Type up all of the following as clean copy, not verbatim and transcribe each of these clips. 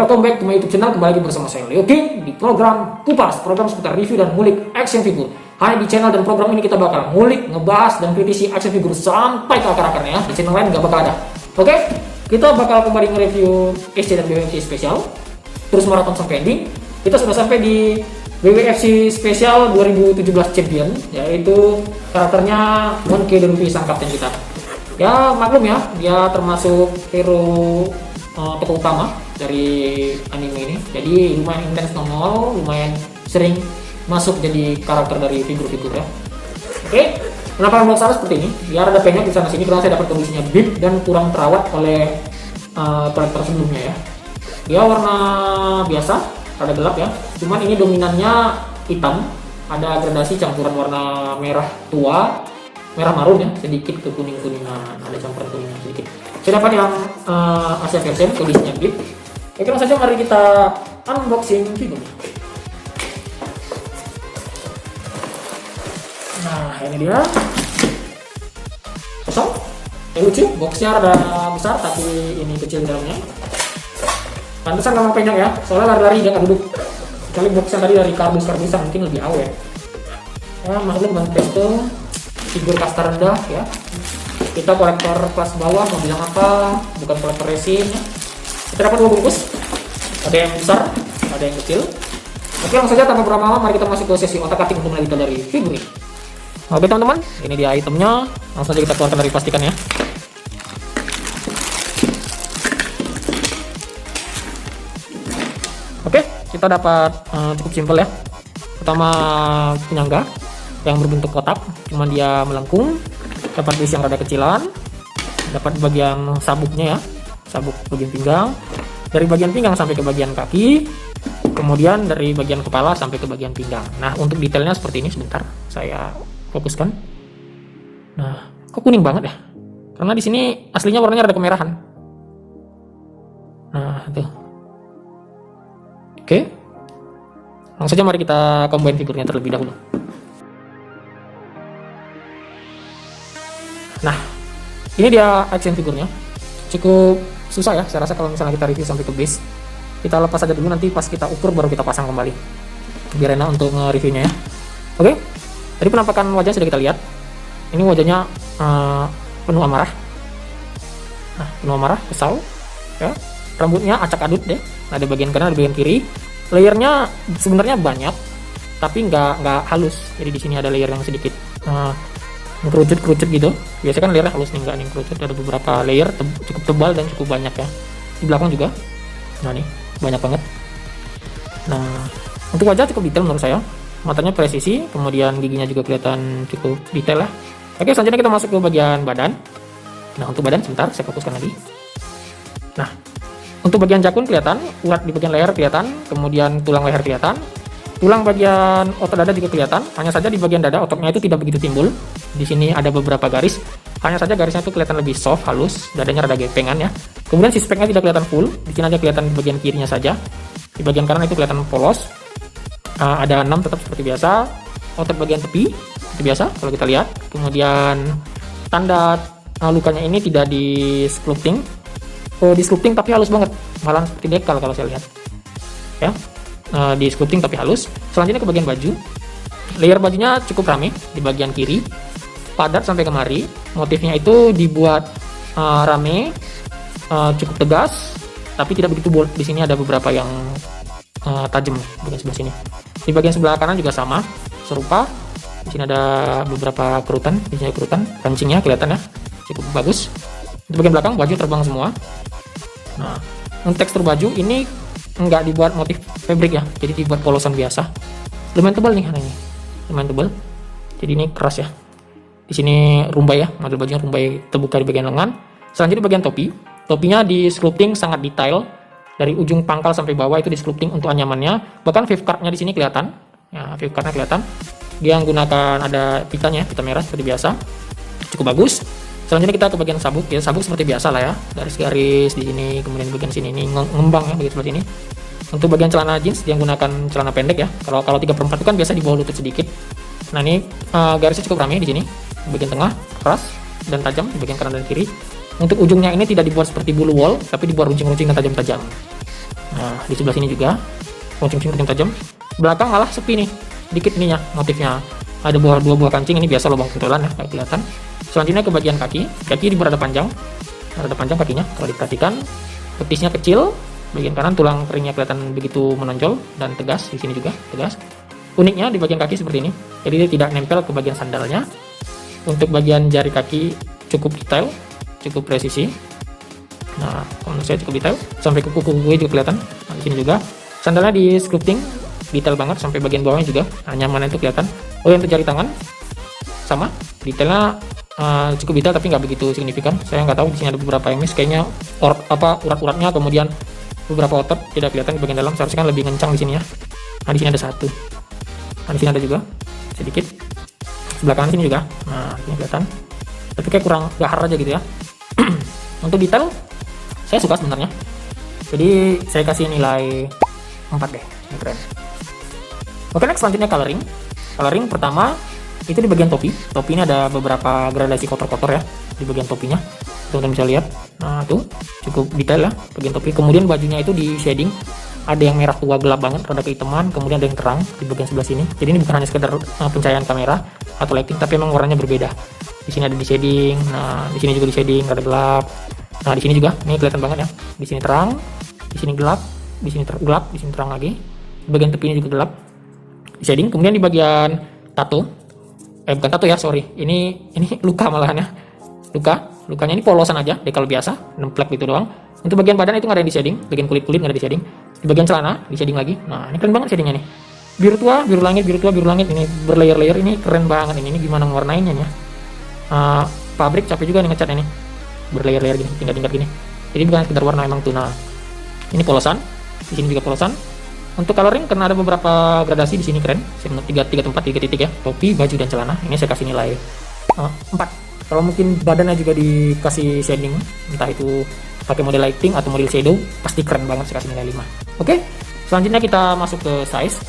welcome back to my YouTube channel. Kembali lagi bersama saya Leo King di program Kupas, program seputar review dan ngulik action figure. Hanya di channel dan program ini kita bakal ngulik, ngebahas, dan kritisi action figure sampai ke akar-akarnya ya. Di channel lain nggak bakal ada. Oke, kita bakal kembali nge-review SC dan WWFC spesial, terus maraton sampai ending. Kita sudah sampai di WWFC spesial 2017 champion, yaitu karakternya Monkey D. Luffy, sang kapten kita. Ya maklum ya, dia termasuk hero tokoh utama dari anime ini, jadi lumayan intens nongol, lumayan sering masuk jadi karakter dari figur-figur ya. Oke, kenapa memang salah seperti ini? Biar ada penyok di sana sini karena saya dapat kondisinya bib dan kurang terawat oleh karakter sebelumnya ya. Dia warna biasa, rada gelap ya. Cuman ini dominannya hitam, ada gradasi campuran warna merah tua, merah marun ya, sedikit ke kuning-kuningan, ada campuran kuningan sedikit. Saya dapat yang Asia version, kondisinya bib. Oke, langsung saja mari kita unboxing figurnya. Nah, ini dia. Kosong. Lucu, boxnya rada besar tapi ini kecil dalamnya. Pantesan gak mau penyok ya, soalnya lari-lari dia nggak duduk. Kecuali boxnya tadi dari kardus-kardusan mungkin lebih awet. Ya, maklum Bang Presto, figur kasta rendah ya. Kita kolektor kelas bawah, mau bilang apa, bukan kolektor resin ya. Kita dapat 2 bungkus, ada yang besar, ada yang kecil. Oke, langsung saja tanpa berlama-lama mari kita masuk ke sesi otak-atik untuk meneliti dari figur ini. Oke teman-teman, ini dia itemnya, langsung saja kita keluarkan dari plastikan ya. Oke, kita dapat cukup simpel ya. Pertama penyangga yang berbentuk kotak, cuman dia melengkung. Dapat base yang rada kecilan, dapat bagian sabuknya ya, sabuk bagian pinggang, dari bagian pinggang sampai ke bagian kaki, kemudian dari bagian kepala sampai ke bagian pinggang. Nah, untuk detailnya seperti ini, sebentar saya fokuskan. Nah, kok kuning banget ya? Karena di sini aslinya warnanya rada kemerahan. Nah, tuh. Oke, langsung saja mari kita combine figurnya terlebih dahulu. Nah, ini dia action figurnya. Cukup susah ya, saya rasa kalau misalnya kita review sampai ke base. Kita lepas aja dulu, nanti pas kita ukur baru kita pasang kembali. Biar enak untuk nge-reviewnya ya. Oke, tadi penampakan wajah sudah kita lihat. Ini wajahnya penuh amarah. Nah, penuh amarah, kesal. Ya. Rambutnya acak adut deh. Ada bagian kanan, ada bagian kiri. Layernya sebenarnya banyak, tapi nggak halus. Jadi di sini ada layer yang sedikit kerucut gitu. Biasanya kan layernya halus nih, nggak nih kerucut. Ada beberapa layer cukup tebal dan cukup banyak ya. Di belakang juga. Nah nih, banyak banget. Nah, untuk wajah cukup detail menurut saya. Matanya presisi, kemudian giginya juga kelihatan cukup detail ya. Oke, selanjutnya kita masuk ke bagian badan. Nah, untuk badan sebentar saya fokuskan lagi. Nah, untuk bagian jakun kelihatan, urat di bagian leher kelihatan, kemudian tulang leher kelihatan. Tulang bagian otot dada juga kelihatan, hanya saja di bagian dada ototnya itu tidak begitu timbul. Di sini ada beberapa garis, hanya saja garisnya itu kelihatan lebih soft, halus, dadanya rada gepengan ya. Kemudian si speknya tidak kelihatan full, di sini aja kelihatan di bagian kirinya saja. Di bagian kanan itu kelihatan polos. Ada 6 tetap seperti biasa. Otot bagian tepi seperti biasa kalau kita lihat. Kemudian tanda lukanya ini tidak di sculpting. Di sculpting tapi halus banget, malah seperti dekal kalau saya lihat. Ya. Di sculpting tapi halus. Selanjutnya ke bagian baju. Layer bajunya cukup rame di bagian kiri, padat sampai kemari. Motifnya itu dibuat rame, cukup tegas, tapi tidak begitu bold. Di sini ada beberapa yang tajam bagian sebelah sini. Di bagian sebelah kanan juga sama, serupa. Di sini ada beberapa kerutan, di sini kerutan, kancingnya kelihatan ya, cukup bagus. Di bagian belakang baju terbang semua. Nah, untuk tekstur baju ini nggak dibuat motif fabric ya, jadi dibuat polosan biasa. Lumayan tebal nih anehnya, lumayan tebal. Jadi ini keras ya. Di sini rumbai ya, model bajunya rumbai terbuka di bagian lengan. Selanjutnya di bagian topi, topinya di sculpting sangat detail. Dari ujung pangkal sampai bawah itu di sculpting untuk anyamannya. Bahkan wave cardnya di sini kelihatan. Ya, wave cardnya kelihatan. Dia menggunakan ada pitanya, pita merah seperti biasa. Cukup bagus. Selanjutnya kita ke bagian sabuk ya, sabuk seperti biasa lah ya, garis-garis di sini, kemudian bagian sini ini ngembang ya, begitu seperti ini. Untuk bagian celana jeans dia menggunakan celana pendek ya. Kalau 3/4 itu kan biasa di bawah lutut sedikit. Nah ini garisnya cukup rame di sini, bagian tengah keras dan tajam, di bagian kanan dan kiri. Untuk ujungnya ini tidak dibuat seperti bulu wol, tapi dibuat runcing-runcing dan tajam-tajam. Nah, di sebelah sini juga kuncing-kuncing tajam. Belakang malah sepi nih, sedikit ininya motifnya. Ada dua buah kancing, ini biasa lubang pentolan ya, kayak kelihatan. Selanjutnya ke bagian kaki ini berada panjang kakinya. Kalau diperhatikan, betisnya kecil. Bagian kanan tulang keringnya kelihatan begitu menonjol dan tegas. Di sini juga tegas. Uniknya di bagian kaki seperti ini, jadi dia tidak nempel ke bagian sandalnya. Untuk bagian jari kaki cukup detail, cukup presisi. Nah, menurut saya cukup detail, sampai kuku-kukunya juga kelihatan. Nah, di sini juga sandalnya di sculpting detail banget, sampai bagian bawahnya juga. Nah, nyaman itu kelihatan. Oh, untuk jari tangan sama detailnya cukup detail, tapi nggak begitu signifikan. Saya nggak tahu, di sini ada beberapa yang miss, kayaknya urat-uratnya, kemudian beberapa otot tidak kelihatan di bagian dalam. Seharusnya kan lebih kencang di sini ya. Nah, di sini ada satu. Nah, di sini ada juga sedikit. Sebelah kanan sini juga. Nah, ini kelihatan. Tapi kayak kurang gahar aja gitu ya. Untuk detail saya suka sebenarnya. Jadi saya kasih nilai 4 deh. Ini keren. Oke, next selanjutnya coloring. Coloring pertama itu di bagian topi. Topi ini ada beberapa gradasi kotor-kotor ya di bagian topinya. Teman-teman bisa lihat. Nah, tuh cukup detail ya bagian topi. Kemudian bajunya itu di shading. Ada yang merah tua gelap banget, rada kehitaman, kemudian ada yang terang di bagian sebelah sini. Jadi ini bukan hanya sekedar pencahayaan kamera atau lighting, tapi memang warnanya berbeda. Di sini ada di shading. Nah, di sini juga di shading, rada gelap. Nah, di sini juga, ini kelihatan banget ya. Di sini terang, di sini gelap, di sini gelap, di sini terang lagi. Di bagian tepinya juga gelap. Di shading. Kemudian di bagian tato, bukan tato ya, sorry. Ini luka malahan ya. Lukanya ini polosan aja, dekal biasa, nemplek gitu doang. Untuk bagian badan itu nggak ada di shading, bagian kulit nggak ada di shading. Di bagian celana di shading lagi. Nah, ini keren banget shadingnya nih. Biru tua, biru langit, biru tua, biru langit. Ini berlayer-layer, ini keren banget ini. Ini gimana mewarnainya ya? Pabrik capek juga nih ngecatnya nih. Berlayer-layer gini, tingkat-tingkat gini. Jadi bukan sekedar warna emang tuh. Nah, ini polosan. Di sini juga polosan. Untuk coloring karena ada beberapa gradasi di sini keren. Saya menurut 3 titik ya. Topi, baju dan celana. Ini saya kasih nilai 4. Kalau mungkin badannya juga dikasih shading, entah itu pakai model lighting atau model shadow, pasti keren banget, saya kasih nilai 5. Oke, selanjutnya kita masuk ke size.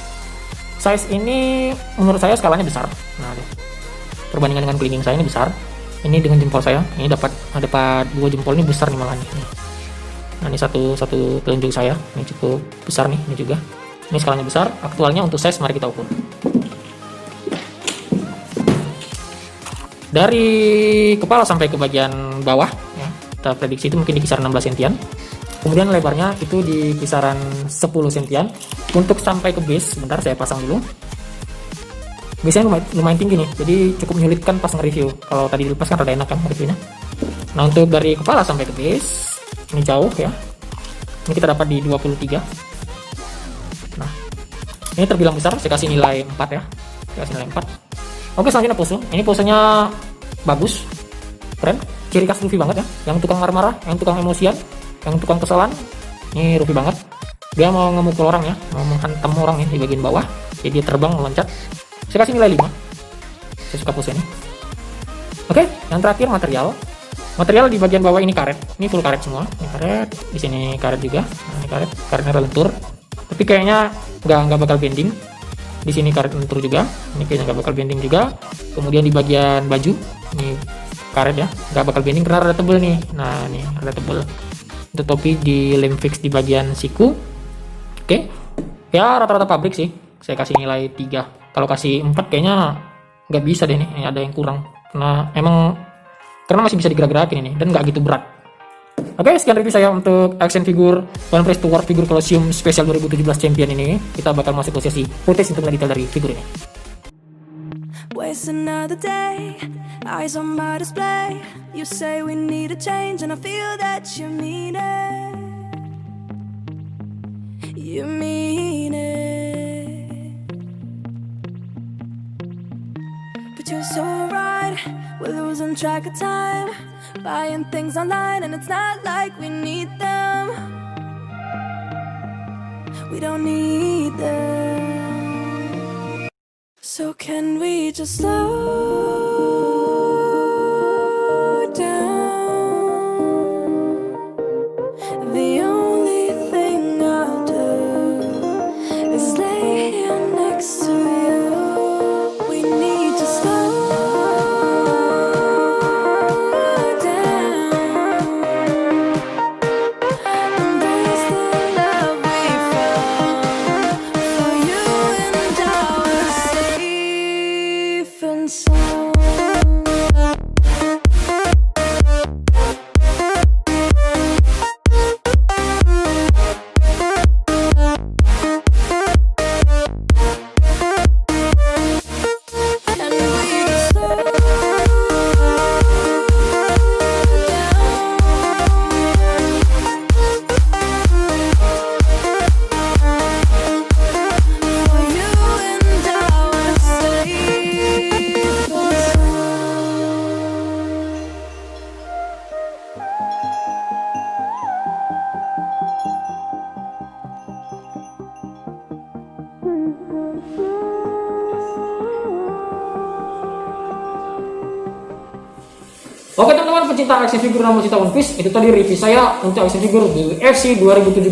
Size ini menurut saya skalanya besar. Nah, perbandingan dengan kelingking saya ini besar. Ini dengan jempol saya, ini dapat 2 jempol, ini besar nih malah nih. Nah, ini satu telunjuk saya, ini cukup besar nih, ini juga. Ini skalanya besar. Aktualnya untuk size mari kita ukur. Dari kepala sampai ke bagian bawah ya, kita prediksi itu mungkin di kisaran 16 sentian. Kemudian lebarnya itu di kisaran 10 sentian. Untuk sampai ke base, sebentar saya pasang dulu. Biasanya lumayan tinggi nih, jadi cukup menyulitkan pas nge-review. Kalau tadi dilepas kan rada enak kan reviewnya. Nah, untuk dari kepala sampai ke base, ini jauh ya. Ini kita dapat di 23. Nah, ini terbilang besar, saya kasih nilai 4 ya. Saya kasih nilai 4. Oke, selanjutnya pose. Ini posenya bagus, keren, ciri khas Luffy banget ya. Yang tukang marah-marah, yang tukang emosian, yang tukang keselan, ini Luffy banget. Dia mau ngemukul orang ya, mau menghantam orang ya di bagian bawah. Jadi dia terbang meloncat. Saya kasih nilai 5. Saya suka pose ini. Oke, yang terakhir material. Material di bagian bawah ini karet. Ini full karet semua. Ini karet, di sini karet juga. Nah, ini karetnya lentur. Tapi kayaknya nggak bakal bending. Di sini karet lentur juga, ini kayaknya nggak bakal bending juga. Kemudian di bagian baju, ini karet ya, nggak bakal bending karena rada tebel nih. Nah, ini rada tebel. Untuk topi di lem fix di bagian siku. Oke, ya rata-rata pabrik sih. Saya kasih nilai 3. Kalau kasih 4 kayaknya nggak bisa deh nih, ada yang kurang. Nah, karena masih bisa digerak-gerakin ini dan nggak gitu berat. Oke, sekian review saya untuk action figure One Piece War Figure Colosseum Special 2017 Champion ini. Kita bakal masuk ke sesi footage untuk detail dari figur ini. Waste another day, eyes on my display. You say we need a change and I feel that you mean it. You mean it. But you're so right, we're losing track of time. Buying things online and it's not like we need them. We don't need them. So can we just slow down? The only thing I'll do is lay here next to you. We need to slow. Embrace the love we Oke teman-teman pecinta action figure dan pecinta One Piece, itu tadi review saya untuk action figure di UFC 2017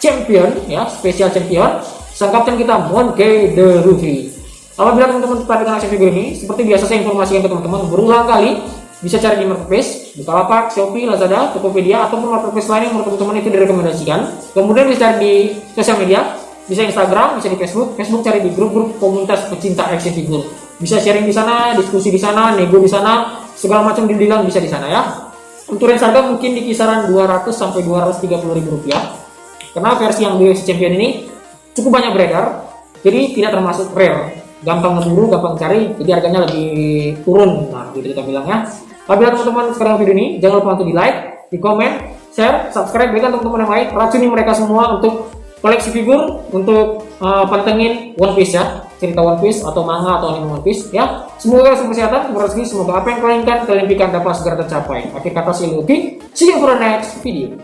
Champion ya, Special Champion sang kapten kita Monkey D. Luffy. Apabila teman-teman tertarik dengan action figure ini, seperti biasa saya informasikan ke teman-teman berulang kali, bisa cari di marketplace, Bukalapak, Shopee, Lazada, Tokopedia ataupun marketplace lain yang menurut teman-teman itu direkomendasikan. Kemudian bisa cari di sosial media, bisa Instagram, bisa di Facebook cari di grup-grup komunitas pecinta action figure. Bisa sharing di sana, diskusi di sana, nego di sana, segala macam deal-dealan bisa di sana ya. Untuk range harga mungkin di kisaran 200 sampai 230 ribu rupiah. Karena versi yang UFC Champion ini cukup banyak beredar, jadi tidak termasuk rare, gampang ngeburu, gampang cari, jadi harganya lebih turun. Nah, gitu kita bilang ya. Apabila teman-teman sekarang video ini, jangan lupa untuk di like, di komen, share, subscribe, berikan teman-teman yang lain, racuni mereka semua untuk koleksi figur, untuk pantengin One Piece ya, cerita One Piece atau manga atau anime One Piece ya. Semoga kalian kesehatan, berrezeki, semoga apa yang kalian inginkan, kalian impikan dapat segera tercapai. Akhir kata saya Luffy, see you for the next video.